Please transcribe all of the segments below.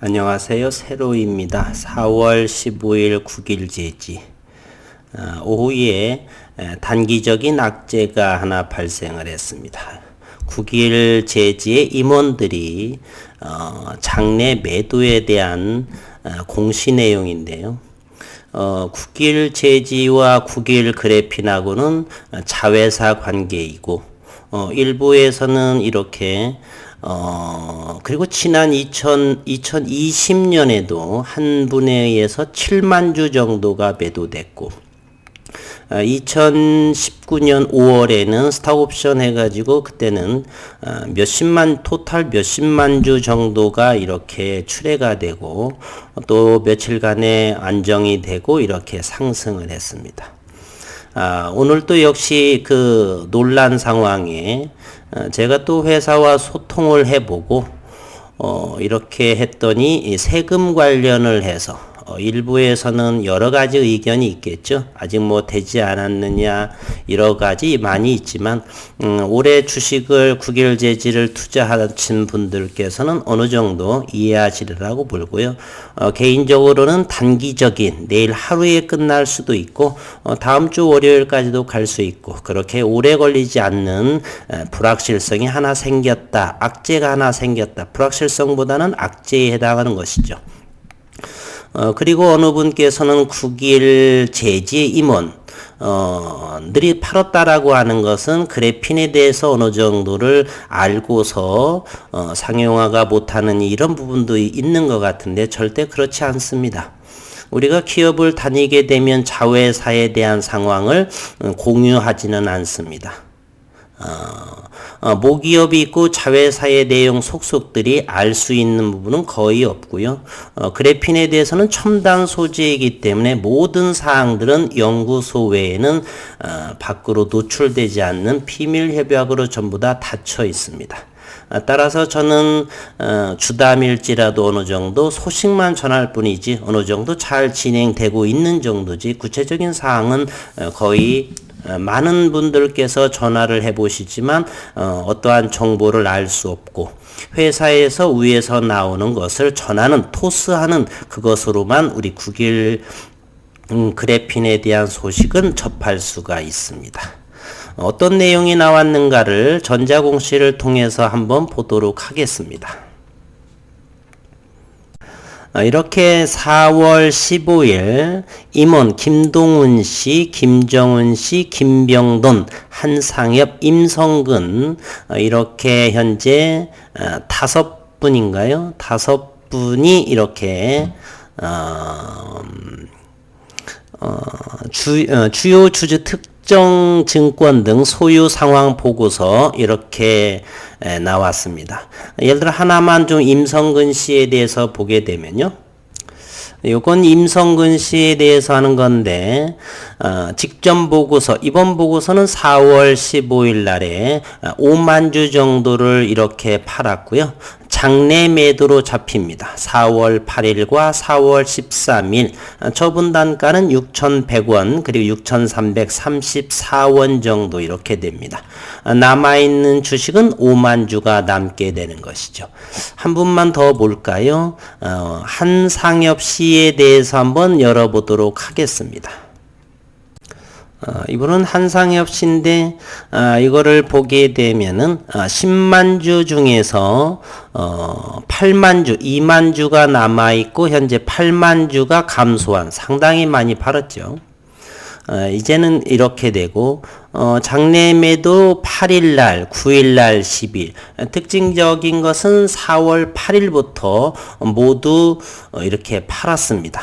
안녕하세요. 세로입니다. 4월 15일 9일 제지. 오후에 단기적인 악재가 하나 발생을 했습니다. 9일 제지의 임원들이 장내 매도에 대한 공시 내용인데요. 9일 제지와 9일 그래핀하고는 자회사 관계이고 일부에서는 이렇게 그리고 지난 2020년에도 한 분에 의해서 7만 주 정도가 매도됐고 2019년 5월에는 스톡옵션 해가지고 그때는 토탈 몇십만 주 정도가 이렇게 출회가 되고 또 며칠간에 안정이 되고 이렇게 상승을 했습니다. 오늘 또 역시 그 논란 상황에 제가 또 회사와 소통을 해보고 이렇게 했더니 세금 관련을 해서 일부에서는 여러 가지 의견이 있겠죠. 아직 뭐 되지 않았느냐 여러 가지 많이 있지만 올해 주식을 9개월 제지를 투자하신 분들께서는 어느 정도 이해하시리라고 보고요. 개인적으로는 단기적인 내일 하루에 끝날 수도 있고 다음 주 월요일까지도 갈 수 있고 그렇게 오래 걸리지 않는 불확실성이 하나 생겼다. 악재가 하나 생겼다. 불확실성보다는 악재에 해당하는 것이죠. 그리고 어느 분께서는 9일 제지의 임원들이 팔았다라고 하는 것은 그래핀에 대해서 어느 정도를 알고서 상용화가 못하는 이런 부분도 있는 것 같은데 절대 그렇지 않습니다. 우리가 기업을 다니게 되면 자회사에 대한 상황을 공유하지는 않습니다. 모기업이 있고 자회사의 내용 속속들이 알 수 있는 부분은 거의 없고요. 그래핀에 대해서는 첨단 소재이기 때문에 모든 사항들은 연구소 외에는 밖으로 노출되지 않는 비밀 협약으로 전부 다 닫혀 있습니다. 따라서 저는 주담일지라도 어느 정도 소식만 전할 뿐이지 어느 정도 잘 진행되고 있는 정도지 구체적인 사항은 거의 많은 분들께서 전화를 해보시지만 어떠한 정보를 알 수 없고 회사에서 위에서 나오는 것을 전하는 토스하는 그것으로만 우리 9일 그래핀에 대한 소식은 접할 수가 있습니다. 어떤 내용이 나왔는가를 전자공시를 통해서 한번 보도록 하겠습니다. 이렇게 4월 15일 임원 김동훈 씨, 김정은 씨, 김병돈, 한상엽, 임성근 이렇게 현재 5분인가요? 5분이 이렇게 주요 주주 특정 증권 등 소유 상황 보고서 이렇게 나왔습니다. 예를 들어 하나만 좀 임성근 씨에 대해서 보게 되면요. 요건 임성근 씨에 대해서 하는 건데 직전 보고서 이번 보고서는 4월 15일 날에 5만 주 정도를 이렇게 팔았고요. 장내 매도로 잡힙니다. 4월 8일과 4월 13일 처분 단가는 6,100원 그리고 6,334원 정도 이렇게 됩니다. 남아있는 주식은 5만 주가 남게 되는 것이죠. 한 분만 더 볼까요? 한상엽 씨에 대해서 한번 열어보도록 하겠습니다. 이분은 한상엽 씨인데 이거를 보게 되면은 10만 주 중에서 8만 주, 2만 주가 남아 있고 현재 8만 주가 감소한 상당히 많이 팔았죠. 이제는 이렇게 되고 장내 매도 8일날, 9일날, 10일 특징적인 것은 4월 8일부터 모두 이렇게 팔았습니다.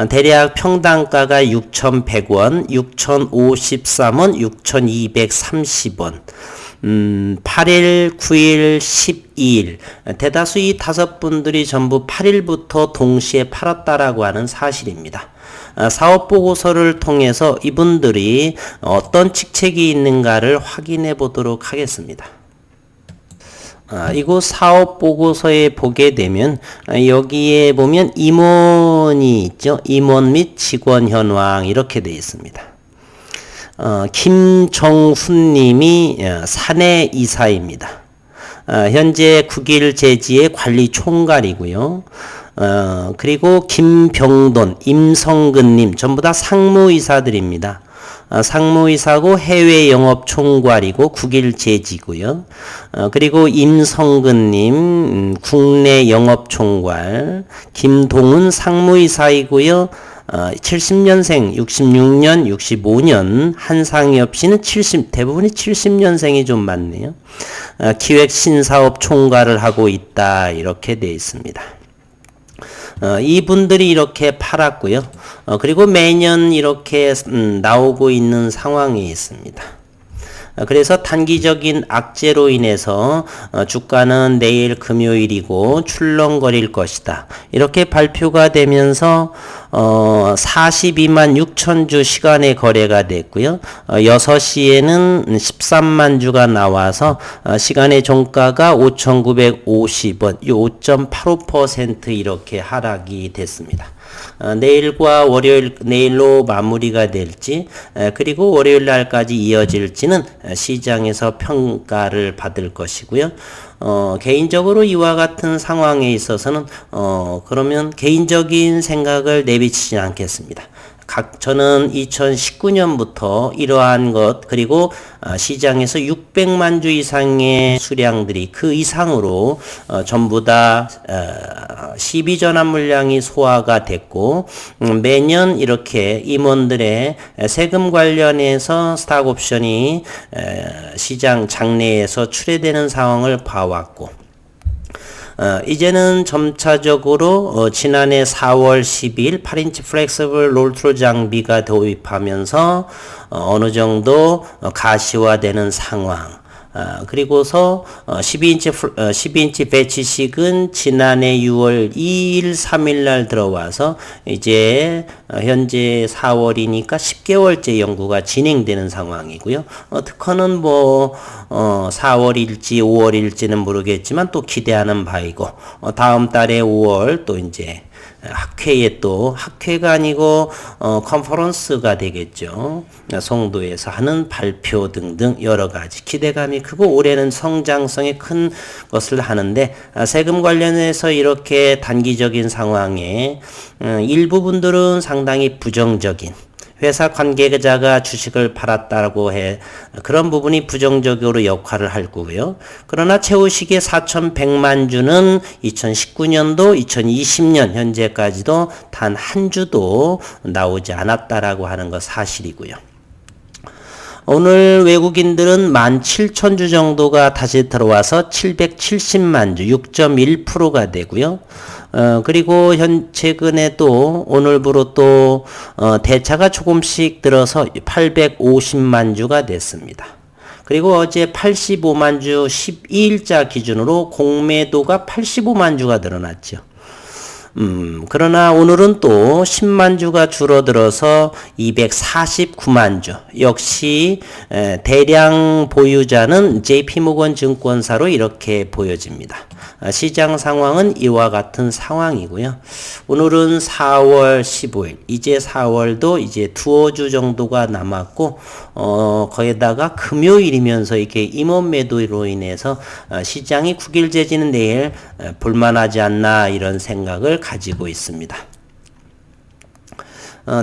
대략 평단가가 6,100원, 6,053원, 6,230원 8일, 9일, 12일 대다수 이 5분들이 전부 8일부터 동시에 팔았다라고 하는 사실입니다. 사업보고서를 통해서 이분들이 어떤 직책이 있는가를 확인해 보도록 하겠습니다. 이곳 사업보고서에 보게 되면 여기에 보면 임원이 있죠. 임원 및 직원 현황 이렇게 되어 있습니다. 김정훈 님이 사내 이사입니다. 현재 9일 제지의 관리 총괄이고요. 그리고 김병돈, 임성근님 전부 다 상무이사들입니다. 상무이사고 해외 영업 총괄이고 국일 제지고요. 그리고 임성근님 국내 영업 총괄, 김동훈 상무이사이고요. 70년생, 66년, 65년, 한상엽 씨는 대부분이 70년생이 좀 많네요. 기획 신사업 총괄을 하고 있다. 이렇게 되어 있습니다. 이분들이 이렇게 팔았고요. 그리고 매년 이렇게 나오고 있는 상황에 있습니다. 그래서 단기적인 악재로 인해서 주가는 내일 금요일이고 출렁거릴 것이다. 이렇게 발표가 되면서 42만 6천 주 시간에 거래가 됐고요. 6시에는 13만 주가 나와서 시간의 종가가 5,950원, 5.85% 이렇게 하락이 됐습니다. 내일과 내일로 마무리가 될지, 그리고 월요일 날까지 이어질지는 시장에서 평가를 받을 것이고요. 개인적으로 이와 같은 상황에 있어서는, 그러면 개인적인 생각을 내비치지 않겠습니다. 저는 2019년부터 이러한 것, 그리고 시장에서 600만 주 이상의 수량들이 그 이상으로 전부 다 시비전환 물량이 소화가 됐고, 매년 이렇게 임원들의 세금 관련해서 스탁옵션이 시장 장내에서 출회되는 상황을 봐왔고, 이제는 점차적으로 지난해 4월 12일 8인치 플렉서블 롤트로 장비가 도입하면서 어느 정도 가시화되는 상황, 그리고서 12인치 배치식은 지난해 6월 2일, 3일 날 들어와서 이제 현재 4월이니까 10개월째 연구가 진행되는 상황이고요. 특허는 4월일지 5월일지는 모르겠지만 또 기대하는 바이고, 다음 달에 5월 또 이제 학회가 아니고 컨퍼런스가 되겠죠. 송도에서 하는 발표 등등 여러 가지 기대감이 크고, 올해는 성장성이 큰 것을 하는데, 세금 관련해서 이렇게 단기적인 상황에 일부 분들은 상당히 부정적인, 회사 관계자가 주식을 팔았다고 해 그런 부분이 부정적으로 역할을 할 거고요. 그러나 최우식의 4,100만 주는 2019년도, 2020년 현재까지도 단 한 주도 나오지 않았다라고 하는 거 사실이고요. 오늘 외국인들은 17,000주 정도가 다시 들어와서 770만 주, 6.1%가 되고요. 그리고 최근에 또 오늘부로 또 대차가 조금씩 들어서 850만 주가 됐습니다. 그리고 어제 85만 주 12일자 기준으로 공매도가 85만 주가 늘어났죠. 그러나 오늘은 또 10만 주가 줄어들어서 249만 주. 역시 대량 보유자는 JP모건 증권사로 이렇게 보여집니다. 시장 상황은 이와 같은 상황이고요. 오늘은 4월 15일, 이제 4월도 이제 두어 주 정도가 남았고, 거기다가 금요일이면서 이렇게 임원 매도로 인해서 시장이 9일 재지는 내일 볼만하지 않나, 이런 생각을 가지고 있습니다.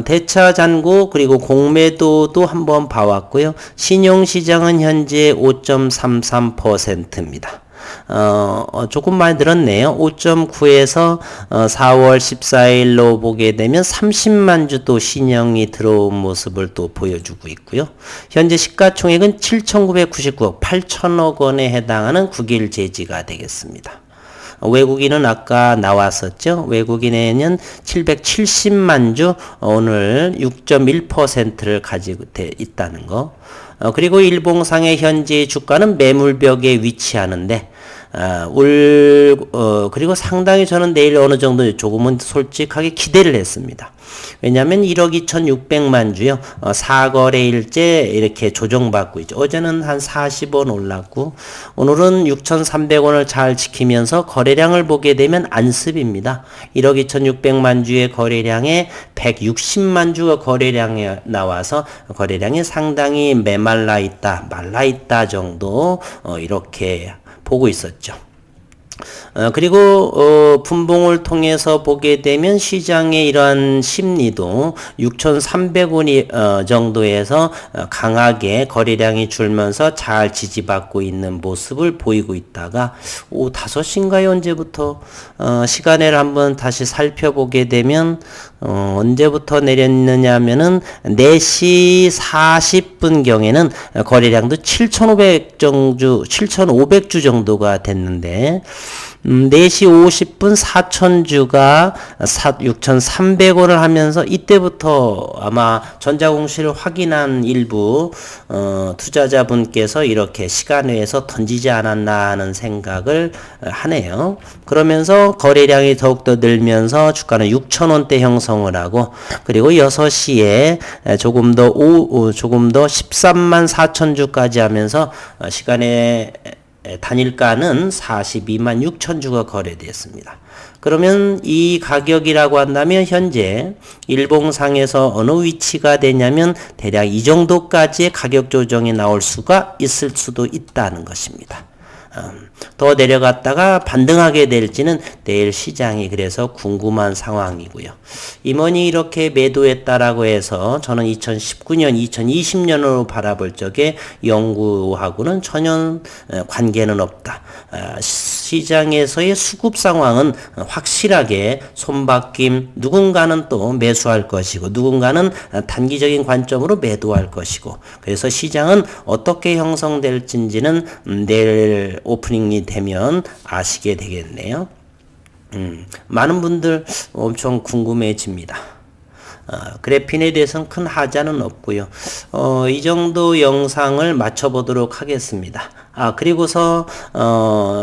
대차 잔고 그리고 공매도도 한번 봐왔고요. 신용시장은 현재 5.33%입니다. 조금 많이 늘었네요. 5.9에서 4월 14일로 보게 되면 30만 주 또 신용이 들어온 모습을 또 보여주고 있고요. 현재 시가총액은 7,999억, 8천억 원에 해당하는 9일 제지가 되겠습니다. 외국인은 아까 나왔었죠. 외국인에는 770만 주, 오늘 6.1%를 가지고 있다는 거. 그리고 일봉상의 현재 주가는 매물벽에 위치하는데, 그리고 상당히 저는 내일 어느 정도 조금은 솔직하게 기대를 했습니다. 왜냐하면 1억 2,600만 주요. 4거래일째 이렇게 조정받고 있죠. 어제는 한 40원 올랐고, 오늘은 6,300원을 잘 지키면서 거래량을 보게 되면 안습입니다. 1억 2,600만 주의 거래량에 160만 주가 거래량에 나와서 거래량이 상당히 말라 있다 정도 이렇게 보고 있었죠. 그리고 분봉을 통해서 보게 되면 시장의 이러한 심리도 6,300원이 정도에서 강하게 거래량이 줄면서 잘 지지받고 있는 모습을 보이고 있다가 5시인가요? 언제부터 시간을 한번 다시 살펴보게 되면 언제부터 내렸느냐 하면은 4시 40분 경에는 거래량도 7,500주 정도가 됐는데 4시 50분 4,000주가 6,300원을 하면서 이때부터 아마 전자공시를 확인한 일부 투자자분께서 이렇게 시간 외에서 던지지 않았나 하는 생각을 하네요. 그러면서 거래량이 더욱더 늘면서 주가는 6,000원대 형성을 하고, 그리고 6시에 조금 더 13만 4천주까지 하면서 시간에 단일가는 42만 6천 주가 거래되었습니다. 그러면 이 가격이라고 한다면 현재 일봉상에서 어느 위치가 되냐면 대략 이 정도까지의 가격 조정이 나올 수가 있을 수도 있다는 것입니다. 더 내려갔다가 반등하게 될지는 내일 시장이 그래서 궁금한 상황이고요. 임원이 이렇게 매도했다라고 해서 저는 2019년, 2020년으로 바라볼 적에 연구하고는 전혀 관계는 없다. 시장에서의 수급 상황은 확실하게 손바뀜, 누군가는 또 매수할 것이고 누군가는 단기적인 관점으로 매도할 것이고, 그래서 시장은 어떻게 형성될지는 내일 오프닝이 되면 아시게 되겠네요. 많은 분들 엄청 궁금해집니다. 그래핀에 대해서는 큰 하자는 없고요. 이 정도 영상을 마쳐보도록 하겠습니다. 그리고서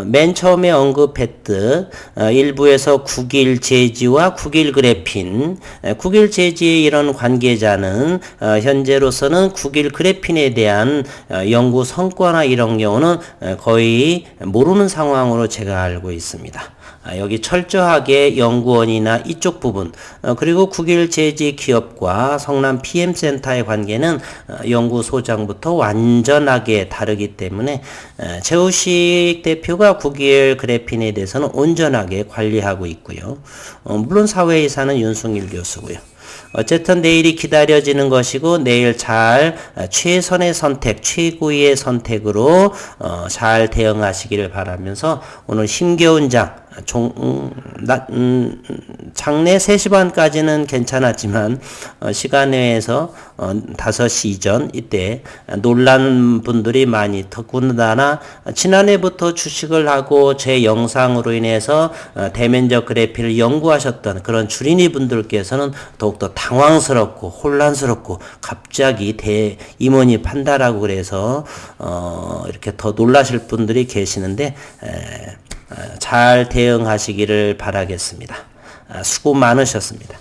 맨 처음에 언급했듯 일부에서 국일 제지와 국일 그래핀, 국일 제지의 이런 관계자는 현재로서는 국일 그래핀에 대한 연구 성과나 이런 경우는 거의 모르는 상황으로 제가 알고 있습니다. 여기 철저하게 연구원이나 이쪽 부분, 그리고 국일 제지 기업과 성남 PM센터의 관계는 연구소장부터 완전하게 다르기 때문에 최우식 대표가 국일 그래핀에 대해서는 온전하게 관리하고 있고요. 물론 사회이사는 윤승일 교수고요. 어쨌든 내일이 기다려지는 것이고, 내일 잘 최선의 선택, 최고의 선택으로 잘 대응하시기를 바라면서 오늘 힘겨운 장내 3시 반까지는 괜찮았지만 시간 외에서 5시 이전 이때 놀란 분들이 많이 더군다나 지난해부터 주식을 하고 제 영상으로 인해서 대면적 그래피를 연구하셨던 그런 주린이 분들께서는 더욱더 당황스럽고 혼란스럽고 갑자기 임원이 판다라고 그래서 이렇게 더 놀라실 분들이 계시는데 잘 대응하시기를 바라겠습니다. 수고 많으셨습니다.